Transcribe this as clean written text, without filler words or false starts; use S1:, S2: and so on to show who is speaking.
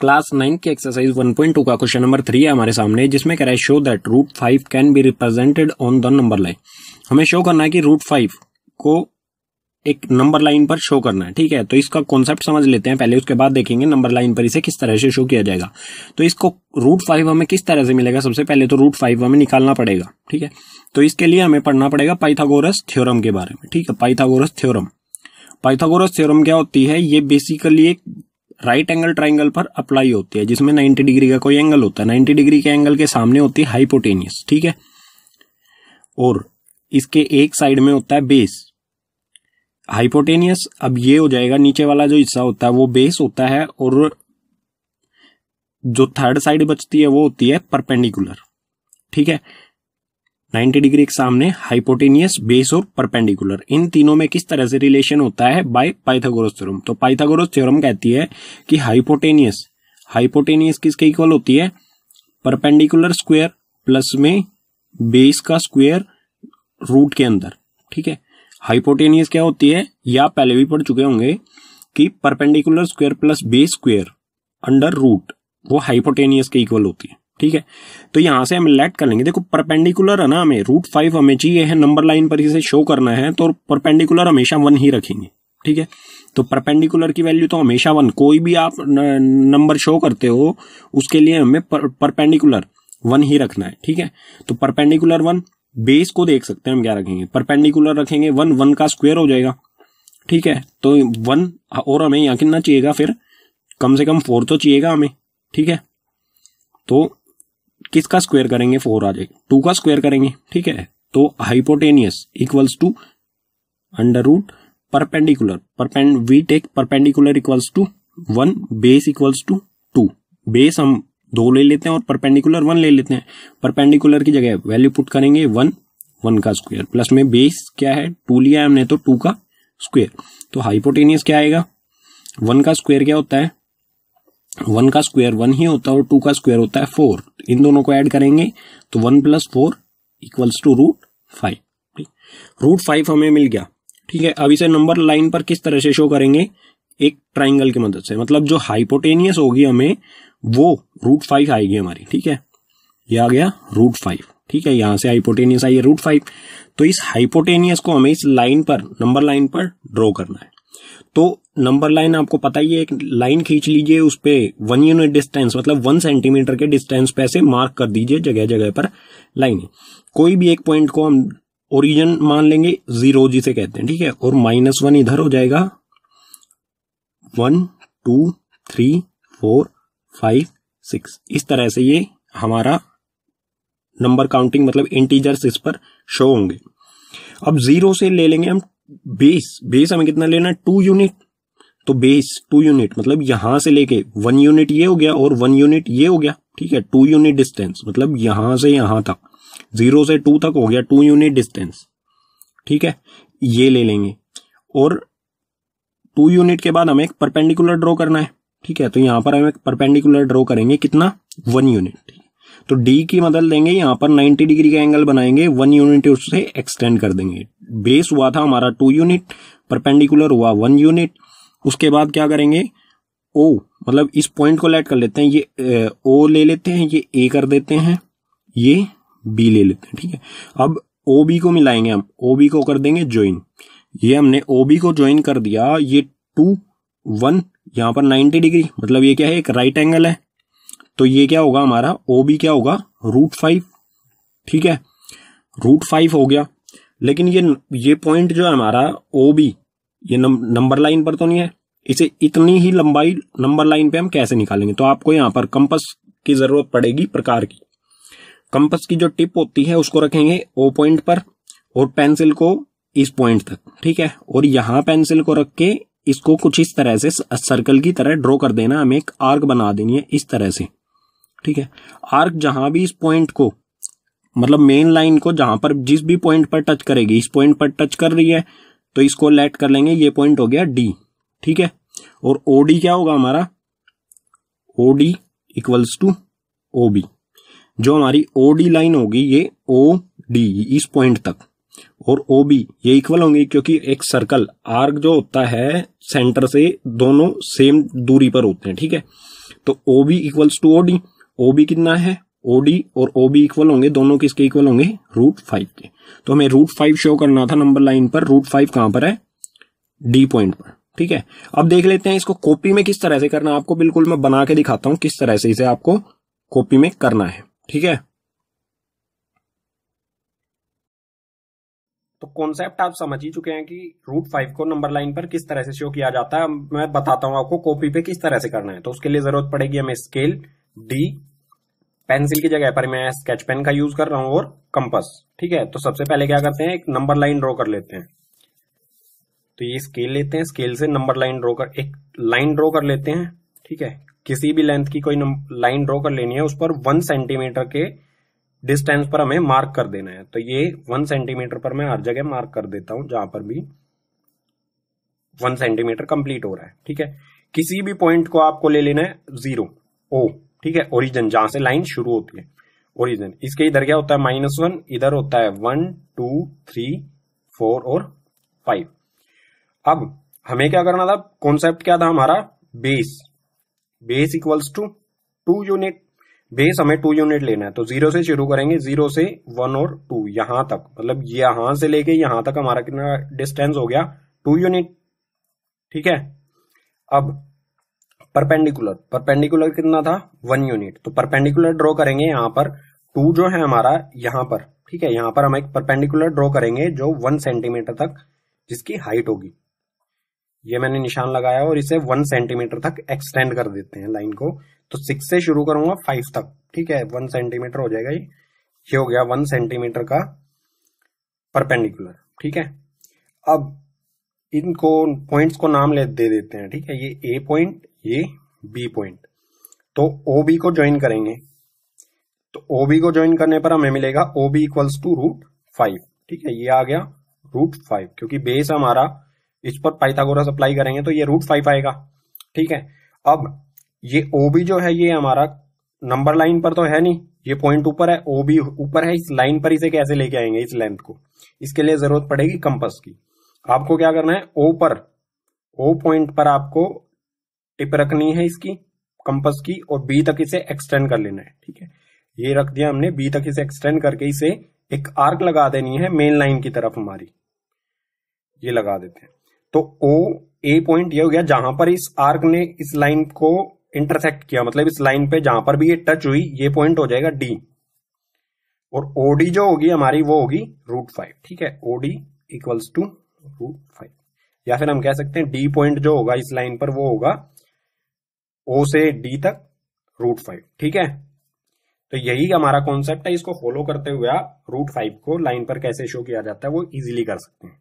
S1: Class 9 के exercise 1.2 का question number 3 है हमारे सामने, जिसमें कह रहा है show that root 5 can be represented on the number line. हमें शो करना है कि रूट 5 को एक नंबर लाइन पर शो करना है। ठीक है, तो इसका कॉन्सेप्ट समझ लेते हैं पहले, उसके बाद देखेंगे नंबर लाइन पर इसे किस तरह से शो किया जाएगा। तो इसको रूट 5 हमें किस तरह से मिलेगा, सबसे पहले तो रूट 5 हमें निकालना पड़ेगा। ठीक है, तो इसके लिए हमें पढ़ना पड़ेगा पाइथागोरस थ्योरम के बारे में। ठीक है, पाइथागोरस थ्योरम। पाइथागोरस थ्योरम क्या होती है, ये बेसिकली एक राइट एंगल ट्राइंगल पर अप्लाई होती है, जिसमें 90 डिग्री का कोई एंगल होता है। 90 डिग्री के एंगल के सामने होती है हाइपोटेनियस। ठीक है, और इसके एक साइड में होता है बेस हाइपोटेनियस। अब ये हो जाएगा, नीचे वाला जो हिस्सा होता है वो बेस होता है, और जो थर्ड साइड बचती है वो होती है परपेंडिकुलर। ठीक है, 90 डिग्री के सामने हाइपोटेनियस, बेस और परपेंडिकुलर, इन तीनों में किस तरह से रिलेशन होता है, बाय पाइथागोरस थ्योरम। तो पाइथागोरस थ्योरम कहती है कि हाइपोटेनियस किसके इक्वल होती है, परपेंडिकुलर स्क्वायर प्लस में बेस का स्क्वायर रूट के अंदर। ठीक है, हाइपोटेनियस क्या होती है, या पहले भी पढ़ चुके होंगे कि perpendicular square plus base square under root, वो हाइपोटेनियस के इक्वल होती है। ठीक है, तो यहां से हम लेट कर लेंगे। देखो परपेंडिकुलर है ना, हमें रूट 5 हमें चाहिए है, नंबर लाइन पर इसे शो करना है, तो परपेंडिकुलर हमेशा 1 ही रखेंगे। ठीक है, तो परपेंडिकुलर की वैल्यू तो हमेशा 1, कोई भी आप नंबर शो करते हो उसके लिए हमें परपेंडिकुलर 1 ही रखना है। ठीक है, तो परपेंडिकुलर 1, बेस को देख सकते हैं हम क्या रखेंगे, परपेंडिकुलर रखेंगे 1 का स्क्वायर हो जाएगा। ठीक है, तो 1, और हमें यहाँ कितना चाहिएगा, फिर कम से कम 4 तो चाहिएगा हमें। ठीक है, तो किसका स्क्वायर करेंगे, 4 आ जाएगा, 2 का स्क्वायर करेंगे। ठीक है, तो hypotenuse equals to under root perpendicular, we take perpendicular equals to 1, base equals to 2। Base हम 2 ले लेते हैं और परपेंडिकुलर 1 ले लेते हैं। परपेंडिकुलर की जगह वैल्यू पुट करेंगे 1 का स्क्वायर, प्लस में बेस क्या है 2 लिया है हमने, तो 2 का स्क्वायर। तो हाइपोटेनियस क्या आएगा, 1 का स्क्वायर क्या होता है, 1 का स्क्वायर 1 ही होता है, और 2 का स्क्वायर होता है 4। इन दोनों को ऐड करेंगे तो 1 + 4 इक्वल्स टू रूट 5। रूट 5 हमें मिल गया। ठीक है, अब इसे नंबर लाइन पर किस तरह से शो करेंगे, एक ट्राइंगल की मदद से, मतलब जो हाइपोटेनियस होगी हमें वो रूट 5 आएगी हमारी। ठीक है, ये आ गया रूट 5। ठीक है, यहां से हाइपोटेनियस आई है रूट 5। तो इस हाइपोटेनियस को हमें इस लाइन पर, नंबर लाइन पर ड्रॉ करना है। तो नंबर लाइन आपको पता ही है, एक लाइन खींच लीजिए, उस पे 1 यूनिट डिस्टेंस मतलब 1 सेंटीमीटर के डिस्टेंस पे ऐसे मार्क कर दीजिए जगह जगह पर लाइन। कोई भी एक पॉइंट को हम ओरिजिन मान लेंगे, 0 जिसे कहते हैं। ठीक है, और -1 इधर हो जाएगा, 1 2 3 4 5 6, इस तरह से ये हमारा नंबर काउंटिंग मतलब इंटीजर्स इस पर शो होंगे। अब 0 से ले लेंगे हम बेस हमें कितना लेना है, 2 यूनिट। तो बेस 2 यूनिट मतलब यहां से लेके 1 यूनिट ये हो गया और 1 यूनिट ये हो गया। ठीक है, 2 यूनिट डिस्टेंस मतलब यहां से यहां तक, 0 से 2 तक हो गया 2 यूनिट डिस्टेंस। ठीक है, ये ले लेंगे, और 2 यूनिट के बाद हमें एक परपेंडिकुलर ड्रॉ करना है। ठीक है, तो यहां पर हम एक परपेंडिकुलर ड्रॉ करेंगे, कितना, 1 यूनिट। तो डी की मदद लेंगे, यहां पर 90 डिग्री का एंगल बनाएंगे, 1 यूनिट उससे एक्सटेंड कर देंगे। बेस हुआ था हमारा 2 यूनिट, परपेंडिकुलर हुआ 1 यूनिट। उसके बाद क्या करेंगे, ओ मतलब इस पॉइंट को लेट कर लेते हैं, ये ओ ले लेते हैं, ये ए कर देते हैं, ये बी ले लेते हैं। ठीक है, अब ओ बी को मिलाएंगे हम, ओ बी को कर देंगे ज्वाइन। ये हमने ओ बी को ज्वाइन कर दिया, ये 2 1 यहां पर 90 डिग्री मतलब ये क्या है, एक राइट एंगल है, तो ये क्या होगा हमारा, ओ बी क्या होगा, रूट 5। ठीक है, रूट 5 हो गया। लेकिन ये पॉइंट जो है हमारा ओ बी, ये नंबर लाइन पर तो नहीं है, इसे इतनी ही लंबाई नंबर लाइन पे हम कैसे निकालेंगे। तो आपको यहां पर कंपास की जरूरत पड़ेगी, प्रकार की। कंपास की जो टिप होती है उसको रखेंगे ओ पॉइंट पर, और पेंसिल को इस पॉइंट तक। ठीक है, और यहां पेंसिल को रख के इसको कुछ इस तरह से सर्कल की तरह ड्रॉ कर देना, हमें एक आर्क बना देनी है इस तरह से। ठीक है, आर्क जहां भी इस पॉइंट को मतलब मेन लाइन को जहां पर जिस भी पॉइंट पर टच करेगी, इस पॉइंट पर टच कर रही है तो इसको लेट कर लेंगे, ये पॉइंट हो गया डी। ठीक है, और ओडी क्या होगा हमारा, ओडी इक्वल्स टू ओबी। जो हमारी ओडी लाइन होगी ये ओ डी इस पॉइंट तक, और ओबी ये इक्वल होंगे, क्योंकि एक सर्कल आर्क जो होता है सेंटर से दोनों सेम दूरी पर होते हैं। ठीक है, तो O B equals to OD, O B कितना है, ओडी और ओ बी इक्वल होंगे, दोनों किसके इक्वल होंगे, √5 के। तो हमें √5 शो करना था नंबर लाइन पर, √5 कहां पर है, डी पॉइंट पर। ठीक है, अब देख लेते हैं इसको कॉपी में किस तरह से करना है आपको, बिल्कुल मैं बना के दिखाता हूं किस तरह से इसे आपको कॉपी में करना है। ठीक है, तो कॉन्सेप्ट आप समझ ही चुके हैं कि √5 को नंबर लाइन पर किस तरह से शो किया जाता है। मैं बताता हूं आपको कॉपी पे किस तरह से करना है। तो उसके लिए जरूरत पड़ेगी हमें स्केल, डी, पेंसिल की जगह पर मैं स्केच पेन का यूज कर रहा हूं, और कंपास। ठीक है, तो सबसे पहले क्या करते हैं, एक नंबर लाइन ड्रॉ कर लेते हैं। तो ये स्केल लेते हैं, स्केल से नंबर लाइन ड्रॉ कर, एक लाइन ड्रॉ कर लेते हैं। ठीक है, किसी भी लेंथ की कोई लाइन ड्रॉ कर लेनी है, उस पर 1 सेंटीमीटर के डिस्टेंस पर हमें मार्क कर देना है। तो ये 1 सेंटीमीटर पर मैं हर जगह मार्क कर देता हूं जहां पर भी 1 सेंटीमीटर कंप्लीट हो रहा है। ठीक है, किसी भी पॉइंट को आपको ले लेना है 0, ओ। ठीक है, ओरिजिन जहां से लाइन शुरू होती है, ओरिजिन। इसके इधर क्या होता है -1, इधर होता है 1, 2, 3, 4 और 5। अब हमें क्या करना था, कॉन्सेप्ट क्या था हमारा, base equals to 2 unit. Base हमें 2 यूनिट लेना है, तो 0 से शुरू करेंगे, 0 से 1 और 2 यहां तक, मतलब यहां से लेके यहां तक हमारा कितना डिस्टेंस हो गया, 2 यूनिट। ठीक है, अब परपेंडिकुलर कितना था, 1 यूनिट। तो परपेंडिकुलर ड्रॉ करेंगे यहां पर, 2 जो है हमारा यहां पर। ठीक है, यहां पर हम एक परपेंडिकुलर ड्रॉ करेंगे जो 1 सेंटीमीटर तक जिसकी हाइट होगी। ये मैंने निशान लगाया और इसे 1 सेंटीमीटर तक एक्सटेंड कर देते हैं लाइन को। तो 6 से शुरू करूंगा 5 तक। ठीक है, 1 सेंटीमीटर हो जाएगा ये हो गया 1 सेंटीमीटर का परपेंडिकुलर। ठीक है, अब इनको पॉइंट्स को नाम दे देते हैं। ठीक है, ये ए पॉइंट, ये बी पॉइंट। तो ओ बी को ज्वाइन करेंगे, तो ओ बी को ज्वाइन करने पर हमें मिलेगा ओ बी इक्वल्स टू √5। ठीक है, ये आ गया √5, क्योंकि बेस हमारा, इस पर पाइथागोरस अप्लाई करेंगे तो ये √5 आएगा। ठीक है, अब ये ओ बी जो है ये हमारा नंबर लाइन पर तो है नहीं, ये पॉइंट ऊपर है, ओ बी ऊपर है, इस लाइन पर इसे कैसे लेके आएंगे इस लेंथ को, इसके लिए जरूरत पड़ेगी कंपास की। आपको क्या करना है, ओ पॉइंट पर आपको टिप रखनी है इसकी कंपास की, और बी तक इसे एक्सटेंड कर लेना है। ठीक है, ये रख दिया हमने, बी तक इसे एक्सटेंड करके इसे एक आर्क लगा देनी है मेन लाइन की तरफ हमारी, ये लगा देते हैं। तो ओ ए पॉइंट ये हो गया जहां पर इस आर्क ने इस लाइन को इंटरसेक्ट किया, मतलब इस लाइन पे जहां पर भी ये टच हुई, ये पॉइंट हो जाएगा डी। और ओडी जो होगी हमारी वो होगी √5। ठीक है, ओडी इक्वल्स टू √5, या फिर हम कह सकते हैं डी पॉइंट जो होगा इस लाइन पर वो होगा ओ से डी तक √5। ठीक है, तो यही हमारा कॉन्सेप्ट है, इसको फॉलो करते हुए आप √5 को लाइन पर कैसे शो किया जाता है वो इजीली कर सकते हैं।